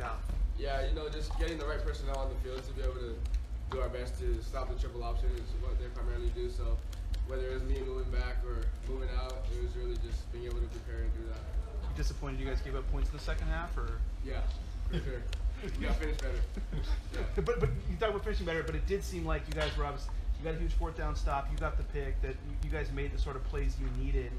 out? Yeah, just getting the right personnel on the field to be able to do our best to stop the triple option is what they primarily do. So whether it was me moving back or moving out, it was really just being able to prepare and do that. You disappointed you guys gave up points in the second half, or? Yeah, for sure. We got to finish better. Yeah. But you thought we're finishing better, but it did seem like you guys were obviously, you got a huge fourth down stop, you got the pick, that you guys made the sort of plays you needed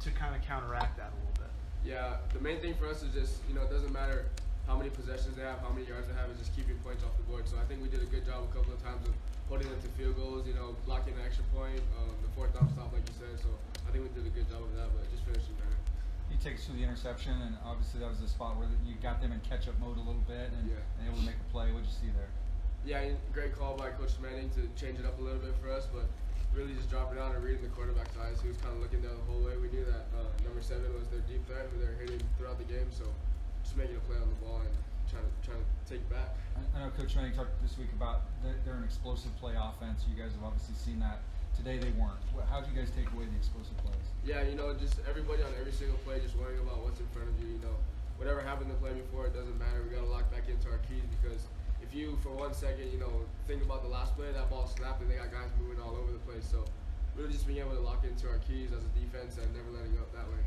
to kind of counteract that a little bit. Yeah, the main thing for us is just, it doesn't matter how many possessions they have, how many yards they have, it's just keeping points off the board. So I think we did a good job a couple of times of holding them to field goals, blocking the extra point, the fourth down stop, like you said. So I think we did a good job of that, but just finishing better. You take us through the interception, and obviously that was the spot where you got them in catch-up mode a little bit and able to make a play. What did you see there? Yeah, great call by Coach Manning to change it up a little bit for us, but really just dropping down and reading the quarterback's eyes. He was kind of looking down the whole way. We knew that number 7 was their deep threat who they were hitting throughout the game, so just making a play on the ball and trying to take it back. I know Coach Manning talked this week about they're an explosive play offense. You guys have obviously seen that. Today they weren't. How did you guys take away the explosive plays? Yeah, just everybody on every single play just worrying about what's in front of you. Whatever happened to play before, it doesn't matter. We got to lock back into our keys because if you, for 1 second, think about the last play, that ball snapped and they got guys moving all over the place. So really just being able to lock into our keys as a defense and never letting up that way.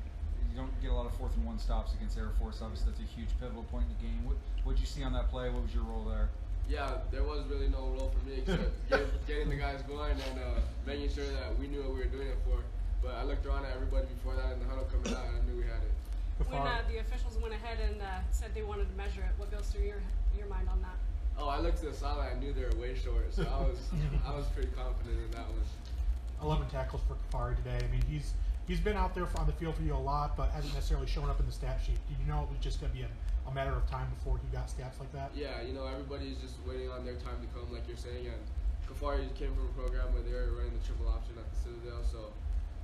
You don't get a lot of 4th and 1 stops against Air Force. Obviously, that's a huge pivotal point in the game. What did you see on that play? What was your role there? Yeah, there was really no role for me except getting the guys going and making sure that we knew what we were doing it for. But I looked around at everybody before that in the huddle coming out and I knew we had it. When the officials went ahead and said they wanted to measure it, what goes through your mind on that? Oh, I looked to the sideline. I knew they were way short, so I was pretty confident in that one. 11 tackles for Kefari today. I mean, he's been out there on the field for you a lot, but hasn't necessarily shown up in the stat sheet. Did you know it was just going to be a matter of time before he got stats like that? Yeah, everybody's just waiting on their time to come, like you're saying. And Kefari came from a program where they were running the triple option at the Citadel, so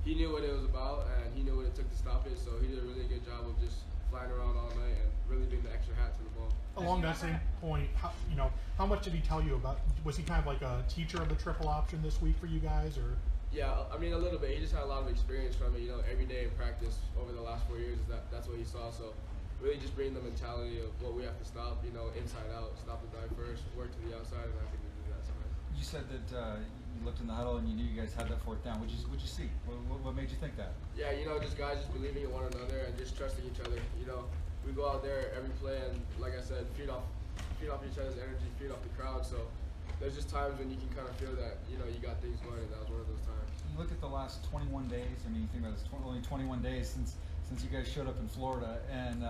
he knew what it was about and he knew what it took to stop it. So he did a really good job of just flying around all night and really being the extra hat to the ball. Along that same point, how much did he tell you about? Was he kind of like a teacher of the triple option this week for you guys, or? Yeah, I mean a little bit. He just had a lot of experience from it. Every day in practice over the last 4 years, that's what he saw. So really just bringing the mentality of what we have to stop. Inside out, stop the dive first, work to the outside, and I think we did that tonight. You said that you looked in the huddle and you knew you guys had that 4th down. What'd you see? What made you think that? Yeah, just guys just believing in one another and just trusting each other. We go out there every play and, like I said, feed off each other's energy, feed off the crowd. So there's just times when you can kind of feel that you got things going, and that was one of those times. You look at the last 21 days. I mean, you think about it, it's only 21 days since you guys showed up in Florida, and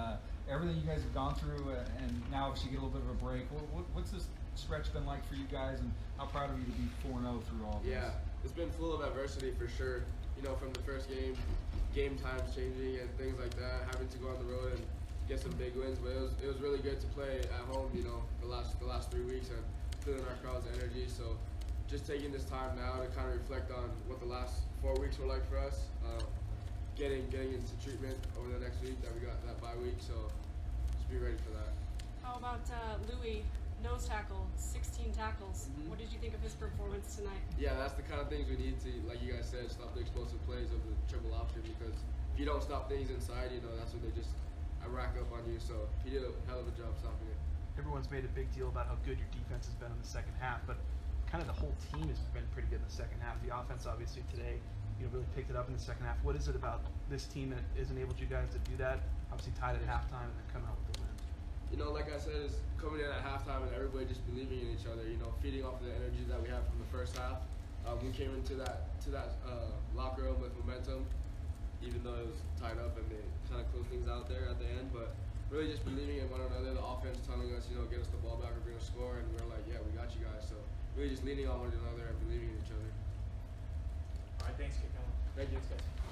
everything you guys have gone through, and now obviously you get a little bit of a break. What's this stretch been like for you guys, and how proud are you to be 4-0 through all this? Yeah, it's been full of adversity for sure. From the first game times changing and things like that, having to go on the road and get some big wins. But it was really good to play at home. The last 3 weeks and feeling our crowd's energy. So just taking this time now to kind of reflect on what the last 4 weeks were like for us. Getting into treatment over the next week that we got that bye week. So just be ready for that. How about Louis? Nose tackle, 16 tackles. What did you think of his performance tonight? Yeah, that's the kind of things we need to, like you guys said, stop the explosive plays of the triple option, because if you don't stop things inside, that's when they just rack up on you. So he did a hell of a job stopping it. Everyone's made a big deal about how good your defense has been in the second half, but kind of the whole team has been pretty good in the second half. The offense obviously today, really picked it up in the second half. What is it about this team that has enabled you guys to do that? Obviously tied at halftime and then come out with the win. Like I said, it's coming in at halftime and everybody just believing in each other. Feeding off of the energy that we had from the first half. We came into that locker room with momentum, even though it was tied up and they kind of closed things out there at the end. But really just believing in one another. The offense telling us, get us the ball back, we're going to score, and we're like, yeah, we got you guys. So really just leaning on one another and believing in each other. All right, thanks, Kekaula. Thank you, guys.